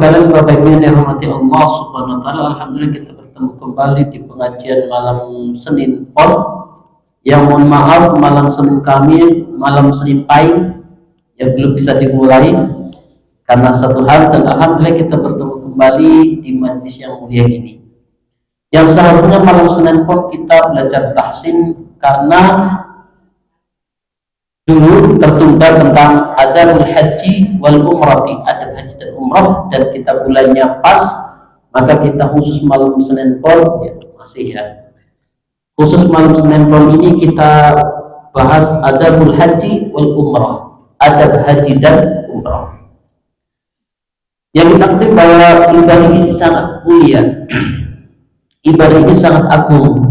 sekalian, Bapak Ibu yang dirahmati Allah Subhanahu wa taala, alhamdulillah kita bertemu kembali di pengajian malam Senin Pon. Yang mohon maaf malam Senin kami, malam Senin Pahing yang belum bisa dimulai karena satu hal, dan alhamdulillah kita bertemu kembali di majlis yang mulia ini. Yang seharusnya malam Senin Pon kita belajar tahsin karena dulu tertunda tentang adabul haji wal umrati, adab haji dan umrah, dan kita bulannya pas, maka kita khusus malam Senin Pon ya, masih ya, khusus malam Senin Pon ini kita bahas adabul haji wal umrah, adab haji dan umrah. Yang kita ketahui bahwa ibadah ini sangat mulia, ibadah ini sangat agung,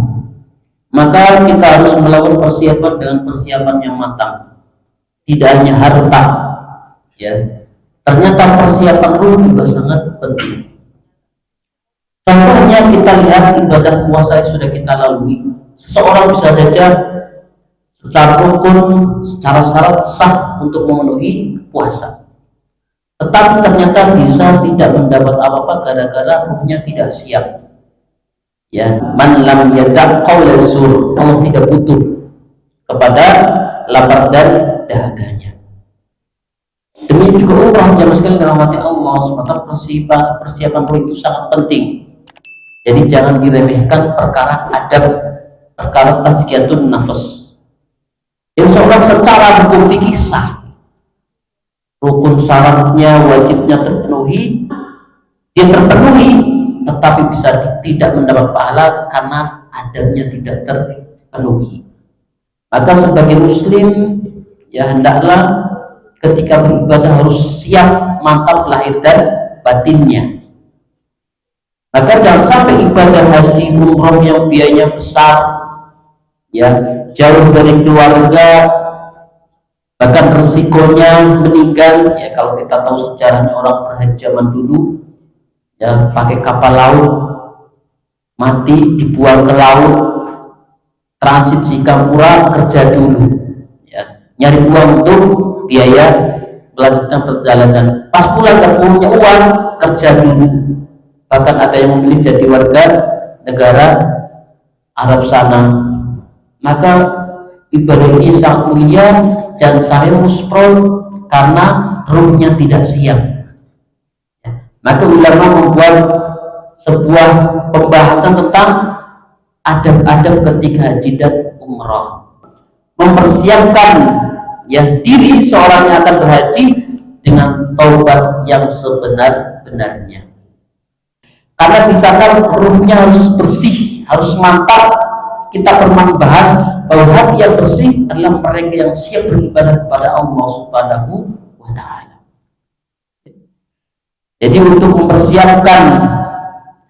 maka kita harus melakukan persiapan dengan persiapan yang matang. Tidak hanya harta, ya, ternyata persiapan ruh juga sangat penting. Contohnya kita lihat ibadah puasa yang sudah kita lalui. Seseorang bisa saja secara rukun, secara syarat sah untuk memenuhi puasa, tetapi ternyata bisa tidak mendapat apa-apa gara-gara ruhnya tidak siap. Ya, man lam yada' qaula zur, Allah tidak butuh kepada lapar dan dahaganya. Demikian juga umrah, jamaah sekalian dirahmati Allah SWT, persiapan ruh itu sangat penting. Jadi jangan diremehkan perkara adab, perkara tazkiyatun nafas. Jadi seorang secara hukum fikih sah, rukun syaratnya, wajibnya terpenuhi, dia terpenuhi, tetapi bisa tidak mendapat pahala karena adabnya tidak terpenuhi. Maka sebagai muslim ya hendaklah ketika beribadah harus siap mantap lahir dan batinnya. Maka jangan sampai ibadah haji umroh yang biayanya besar, ya, jauh dari keluarga, bahkan resikonya meninggal. Ya, kalau kita tahu sejarahnya orang berhaji zaman dulu, ya, pakai kapal laut, mati dibuang ke laut, transit Singapura, kerja dulu, ya, nyari uang untuk biaya melanjutkan perjalanan. Pas pulang gak punya uang, kerja dulu. Bahkan ada yang memilih jadi warga negara Arab sana. Maka ibadah ini sangat mulia, jangan sampai muspron karena ruhnya tidak siap. Maka ulama membuat sebuah pembahasan tentang adab-adab ketika haji dan umrah, mempersiapkan ya diri seorang yang akan berhaji dengan taubat yang sebenar-benarnya. Karena misalkan ruhnya harus bersih, harus mantap, kita pernah membahas bahwa hati yang bersih adalah mereka yang siap beribadah kepada Allah Subhanahu wa ta'ala. Jadi untuk mempersiapkan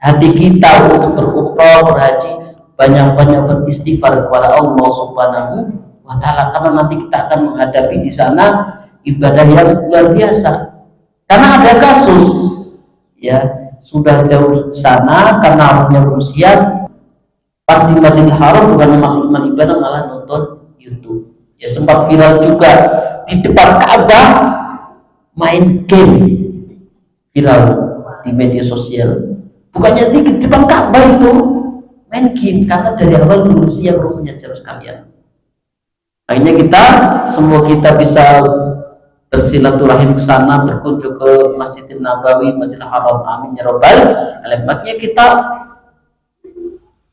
hati kita untuk berumrah, berhaji, banyak-banyak beristighfar kepada Allah Subhanahu wa ta'ala, karena nanti kita akan menghadapi di sana ibadah yang luar biasa. Karena ada kasus ya sudah jauh sana karena ruhnya belum siap, pas di Masjidil Haram bukannya masih iman ibadah malah nonton YouTube. Ya sempat viral juga di depan Ka'bah main game, viral di media sosial. Bukannya di depan Ka'bah itu main game, karena dari awal belum siap ruhnya jauh sekalian. Akhirnya semua kita bisa bersilaturahim ke sana, berkunjung ke Masjidil Nabawi, Masjidil Haram, amin ya rabbal alamin.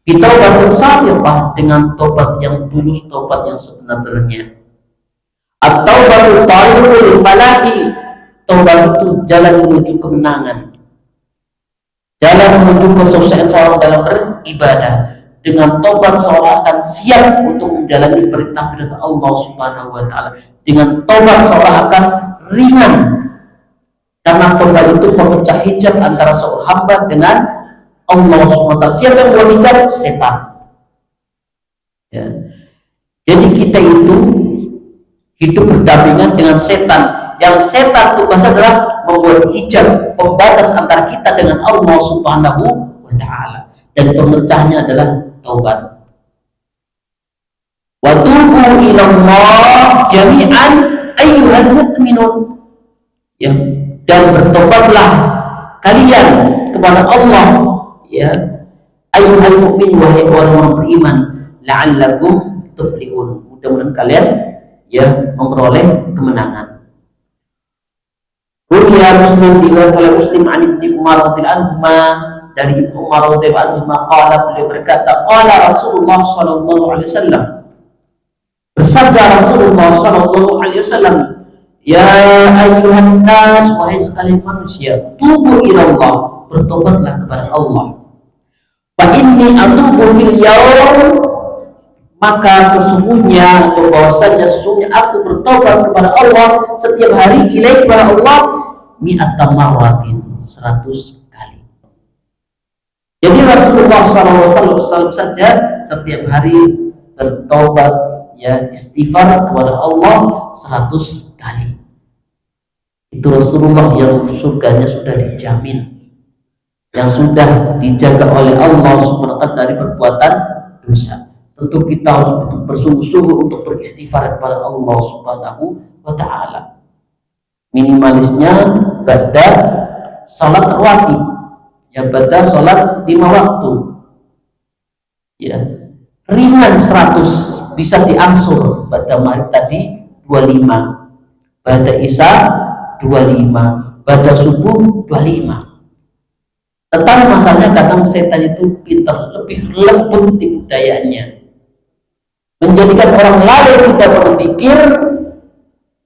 Kita obat besar ya Pak, dengan tobat yang tulus, tobat yang sebenarnya. Atau baru tariqul falahi, tobat itu jalan menuju kemenangan, jalan menuju kesuksesan seorang dalam beribadah. Dengan tobat seorang akan siap untuk menjalani perintah-perintah Allah Subhanahu wa ta'ala. Dengan tobat seorang akan ringan, karena tobat itu memecah hijab antara seorang hamba dengan Allah Subhanahu wa ta'ala. Siapa yang buat hijab? Setan. Ya. Jadi kita itu hidup berdampingan dengan setan. Yang setan tugasnya adalah membuat hijab, pembatas antara kita dengan Allah Subhanahu wa ta'ala. Dan pemecahnya adalah taubat. Wa tubu ila Allah jami'an ayyuhal mu'minun. Ya, dan bertobatlah kalian kepada Allah, ya, ayyuhal mu'min, wahai orang beriman, la'allakum tuflihun, mudah-mudahan kalian ya memperoleh kemenangan. Ruya Muslim, diriwayatkan oleh Muslim an Ibnu Umar radhiyallahu anhuma, dari Ibnu Umar radhiyallahu anhuma, qala, beliau berkata, qala Rasulullah sallallahu alaihi wasallam, bersabda Rasulullah sallallahu alaihi wasallam, ya ayyuhan nas, wahai sekalian manusia, tubu ilallah, bertobatlah kepada Allah. Fa inni atubu fil yaum, maka sesungguhnya atau bahwasanya sesungguhnya aku bertobat kepada Allah setiap hari, ilaih kepada Allah, mi'ata marratin, 100 kali. Jadi Rasulullah SAW saja setiap hari bertobat, ya, istighfar kepada Allah 100 kali. Itu Rasulullah yang surganya sudah dijamin, yang sudah dijaga oleh Allah Subhanahu wa ta'ala dari perbuatan dosa. Tentu kita harus bersungguh-sungguh untuk beristighfar kepada Allah Subhanahu wa ta'ala. Minimalisnya ba'da salat rawatib, ya, ba'da salat 5 waktu, ya, ringan 100, bisa diangsur. Ba'da maghrib tadi 25, ba'da isya 25, ba'da subuh 25. Tetapi masalahnya kadang setan itu pintar, lebih lembut di budayanya, menjadikan orang lain tidak berpikir,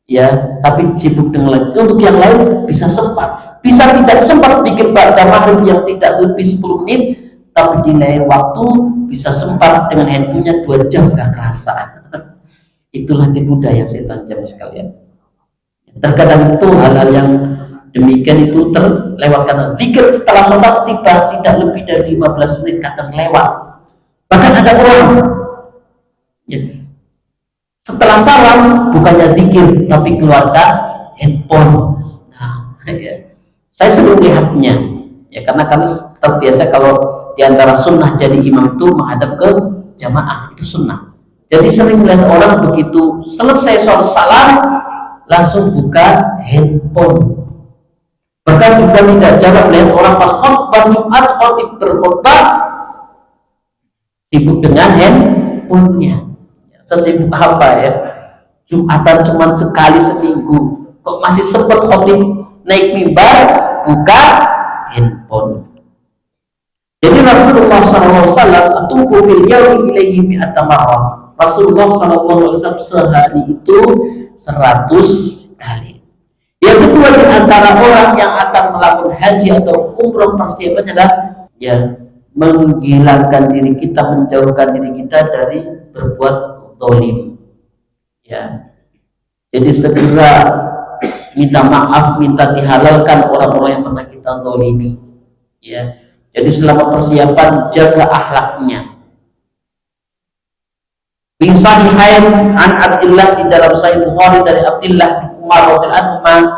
ya, tapi sibuk dengan lain. Untuk yang lain bisa sempat, bisa tidak sempat pikir pada maghrib yang tidak lebih 10 menit, tapi di lain waktu bisa sempat dengan handphonenya 2 jam gak kerasa. Itulah tipu daya setan, jam sekalian. Terkadang itu hal-hal yang demikian itu terlewatkan. Zikir setelah sholat tidak lebih dari 15 menit kadang lewat. Bahkan ada orang, ya, setelah salam bukannya zikir tapi keluarkan handphone. Nah, ya, saya sering melihatnya, ya, karena kami terbiasa kalau diantara sunnah jadi imam itu menghadap ke jamaah, itu sunnah. Jadi sering melihat orang begitu selesai sholat salam langsung buka handphone. Bahkan juga tidak jarang melihat orang pas khutbah Jumat, khotib berkhutbah sibuk dengan handphonenya. Sesibuk apa ya, Jumatan cuma sekali seminggu kok masih sempat khotib naik mimbar buka handphone. Jadi Rasulullah SAW atubu fil yaumi ilaihi mi'ata marrah. Rasulullah SAW sehari itu 100 kali. Yang kedua, di antara orang yang akan melakukan haji atau umroh, persiapannya adalah, ya, menghilangkan diri kita, menjauhkan diri kita dari berbuat zalim, ya. Jadi segera minta maaf, minta dihalalkan orang-orang yang pernah kita zalimi, ya. Jadi selama persiapan jaga akhlaknya. Bisahihain an Abdillah, di dalam Sahih Bukhari dari Abdillah bin Umar radhiyallahu anhu,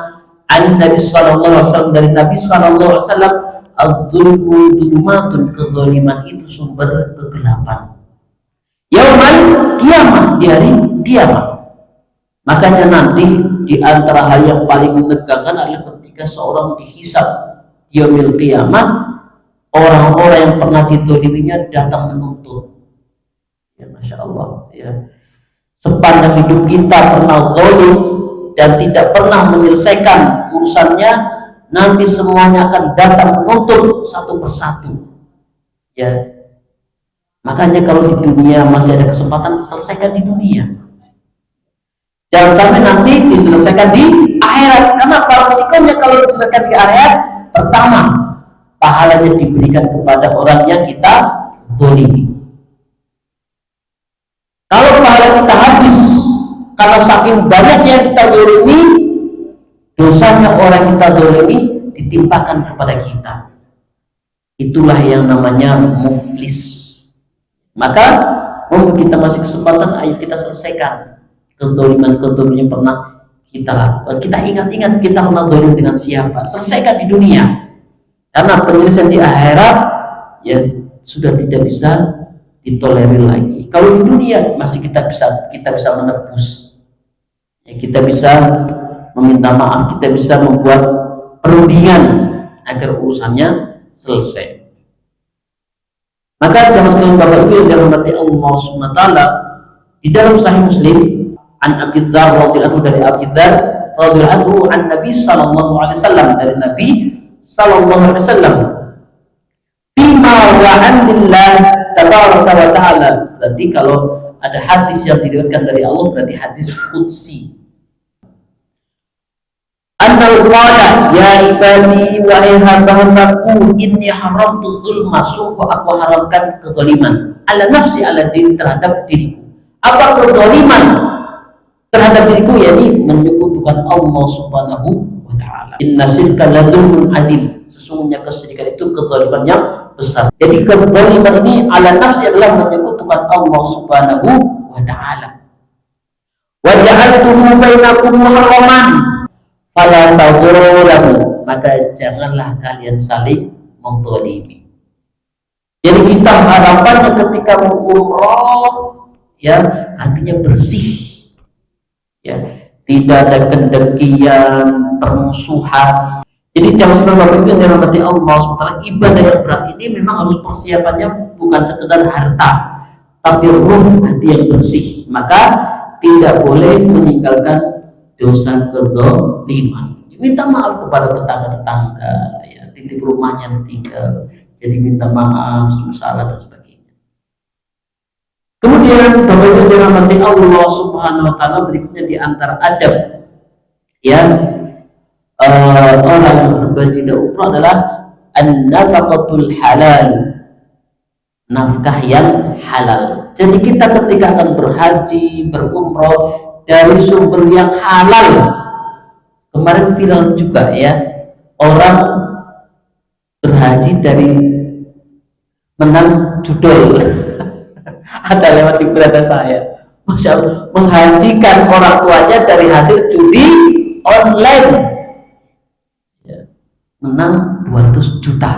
an Nabi sallallahu alaihi wasallam, dari Nabi sallallahu alaihi wasallam, adzulmu dzulumatun, kezaliman itu sumber kegelapan. Yaumal kiamah, di hari kiamat. Makanya nanti di antara hal yang paling menegangkan adalah ketika seorang dihisab di yaumil kiamat, orang-orang yang pernah dizaliminya datang menuntut. Ya, Masya Allah, ya. Sepanjang hidup kita pernah zalim dan tidak pernah menyelesaikan urusannya, nanti semuanya akan datang menuntut satu persatu, ya. Makanya kalau di dunia masih ada kesempatan, selesaikan di dunia, jangan sampai nanti diselesaikan di akhirat. Karena resikonya kalau diselesaikan di akhirat, pertama, pahalanya diberikan kepada orang yang kita zalimi. Kalau pahala kita habis karena saking banyaknya yang kita zalimi, dosanya orang yang kita zalimi ditimpakan kepada kita. Itulah yang namanya muflis. Maka mumpung kita masih kesempatan, ayo kita selesaikan kezaliman-kezaliman yang pernah kita lakukan. Kita ingat-ingat kita pernah zalim dengan siapa, selesaikan di dunia. Karena penyelesaian di akhirat, ya, sudah tidak bisa ditolerir lagi. Kalau di dunia masih kita bisa menebus, ya, kita bisa meminta maaf, kita bisa membuat perundingan agar urusannya selesai. Maka jamaah sekalian Bapak Ibu yang dirahmati Allah Subhanahu wa taala, di dalam Sahih Muslim an Abi Dzar radhiyallahu anhu, dari Abi Dzar radhiyallahu anhu, an Nabi sallallahu alaihi wasallam, dari Nabi sallallahu alaihi wasallam, fima wa'anillah tabaraka wa ta'ala. Berarti kalau ada hadis yang diriwayatkan dari Allah berarti hadis qudsi. Annal qala ya ibadi, wahai hamba-hambaku, inni haramtu dzulma, sungguh aku haramkan kezaliman, ala nafsi, ala diri, terhadap diriku. Apa kezaliman terhadap diriku? yakni menyekutukan Allah Subhanahu wa taala. Inna syirka la dzulmun adzim, sesungguhnya kesyirikan itu kezaliman yang besar. Jadi kezaliman ini ala nafsi adalah menyekutukan Allah Subhanahu wa taala. Wa ja'altuhu bainakum muharraman fala tadzalamu, maka janganlah kalian saling menzalimi. Jadi kita harapannya ketika mau umroh, ya, hatinya bersih, ya, tidak ada kedengkian, permusuhan. Jadi jangan sampai Bapak Ibu yang dirahmati Allah SWT, ibadah yang berat ini memang harus persiapannya bukan sekedar harta, tapi ruh, hati yang bersih. Maka tidak boleh meninggalkan dosa kezaliman. Minta maaf kepada tetangga-tetangga, ya, titip rumahnya yang tinggal, jadi minta maaf, salah dan sebagainya. Kemudian Bapak Ibu dirahmati Allah Subhanahu wa taala, berikutnya di antara adab, ya, orang yang berhaji dan umrah adalah an-nafaqatul halal, nafkah yang halal. Jadi kita ketika akan berhaji, berumrah, dari sumber yang halal. Kemarin viral juga, ya, orang berhaji dari menang judul. Ada lewat di beranda saya, Masya Allah, menghajikan orang tuanya dari hasil judi online, ya, menang 200 juta.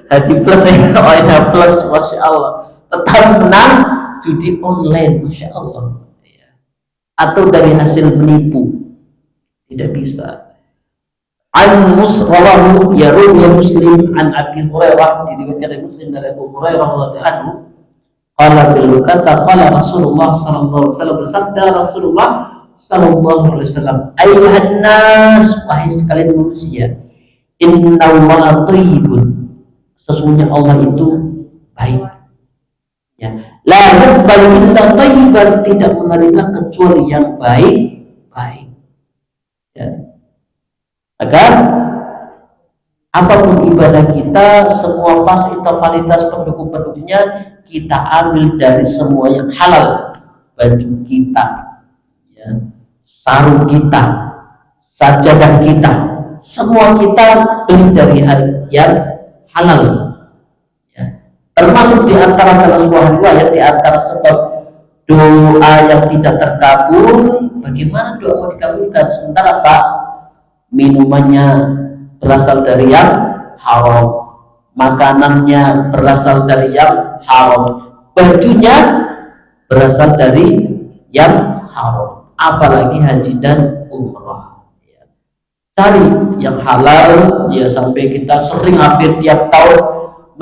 Haji plus, ya, ONH plus, Masya Allah, tetap menang judi online, Masya Allah, ya. Atau dari hasil menipu, tidak bisa. An musrawahu ya Muslim an Abi Hurairah, diriwayatkan dari Muslim dari Abu Hurairah radhiyallahu anhu, qala bil kata qala Rasulullah sallallahu alaihi wasallam, bersabda Rasulullah sallallahu alaihi wasallam, ayyuhan nas, wahai sekalian manusia, innallaha thayyibun, sesungguhnya Allah itu baik, ya. La yuqbalu illa thayyiban, tidak menerima kecuali yang baik-baik, ya. Agar apapun ibadah kita, semua fasilitas pendukung-pendukungnya kita ambil dari semua yang halal. Baju kita, ya, sarung kita, sajadah kita, semua kita beli dari hal yang halal. Termasuk di antara dalam sebuah riwayat, di antara sebab doa yang tidak terkabul, bagaimana doa mau dikabulkan sementara apa? Minumannya berasal dari yang haram, makanannya berasal dari yang haram, bajunya berasal dari yang haram, apalagi haji dan umrah, ya. Cari yang halal, ya, sampai kita sering hampir tiap tahun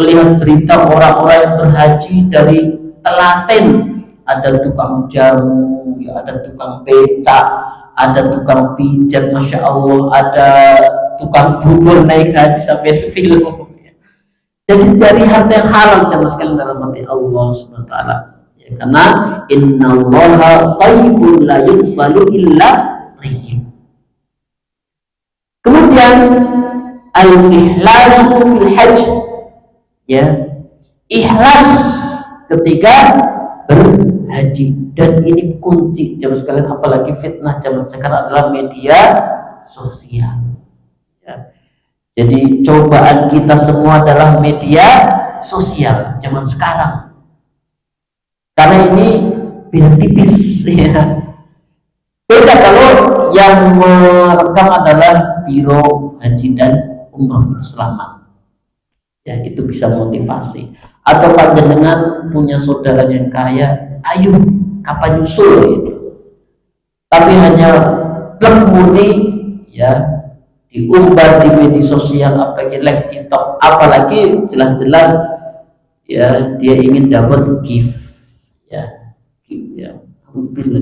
melihat berita orang-orang yang berhaji dari Telaten, ada tukang jamu, ya, ada tukang becak, ada tukang pijat, Masya Allah, ada tukang bubur naik haji sampai film. Jadi dari harta yang halal, jamaah sekalian dirahmati Allah Subhanahu wa taala, ya, karena innallaha thayyibun la yuqbalu illa thayyib. Kemudian al-ikhlasu fil hajj, ya, ikhlas ketika berhaji. Dan ini kunci jamaah sekalian, apalagi fitnah zaman sekarang adalah media sosial, ya. Jadi cobaan kita semua adalah media sosial zaman sekarang, karena ini beda tipis, ya. Beda kalau yang merekam adalah biro haji dan umroh, itu selamat, ya, itu bisa motivasi. Atau panjenengan punya saudara yang kaya, ayo kapan nyusul, gitu. Tapi hanya klub murni, ya, diumbar di media sosial, apalagi live TikTok, apalagi jelas-jelas ya dia ingin dapat gift ya,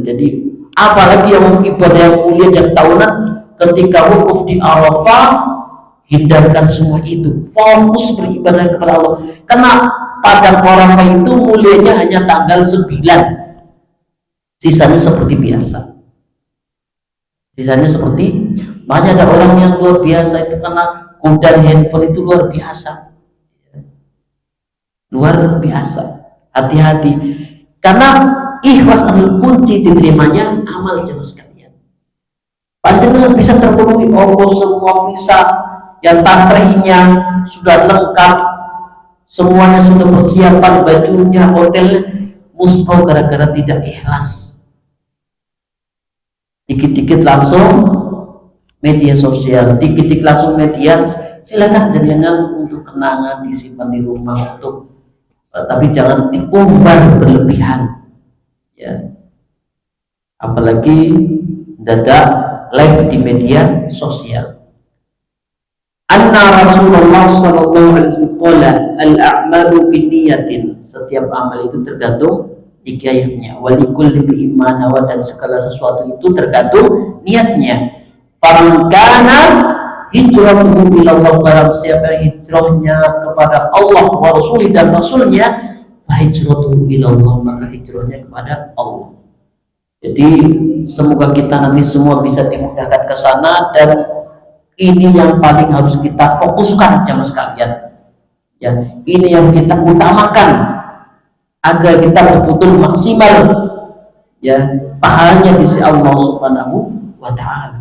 jadi apalagi yang ibadah yang mulia dan tahunan, ketika wukuf di Arafah, hindarkan semua itu, fokus beribadah kepada Allah, karena pada Arafah itu mulianya hanya tanggal 9, sisanya seperti biasa. Sisanya seperti, banyak ada orang yang luar biasa itu karena godaan handphone itu luar biasa. Luar biasa. Hati-hati. Karena ikhlas adalah kunci diterimanya amal jemaah sekalian. Panjenengan bisa terpenuhi semua visa yang tasrihnya sudah lengkap, semuanya sudah persiapan, bajunya, hotelnya, musnah gara-gara tidak ikhlas. Dikit-dikit langsung media sosial, dikit-dikit langsung media, silakan jangan untuk kenangan disimpan di rumah tapi jangan diumbar berlebihan ya, apalagi dadak live di media sosial. Anna Rasulullah sallallahu alaihi wasallam qala al-a'malu binniyatin, setiap amal itu tergantung niatnya, walikulli bi'imana, dan segala sesuatu itu tergantung niatnya. Faman kana hijratuhu ilallah, barang siapa hijrahnya kepada Allah wa Rasulih dan Rasulnya, fa hijratuhu ilallah, maka hijrahnya kepada Allah. Jadi semoga kita nanti semua bisa dimudahkan ke sana, dan ini yang paling harus kita fokuskan jemaah sekalian ya, ini yang kita utamakan agar kita betul-betul maksimal ya pahalanya di sisi Allah Subhanahu wa ta'ala.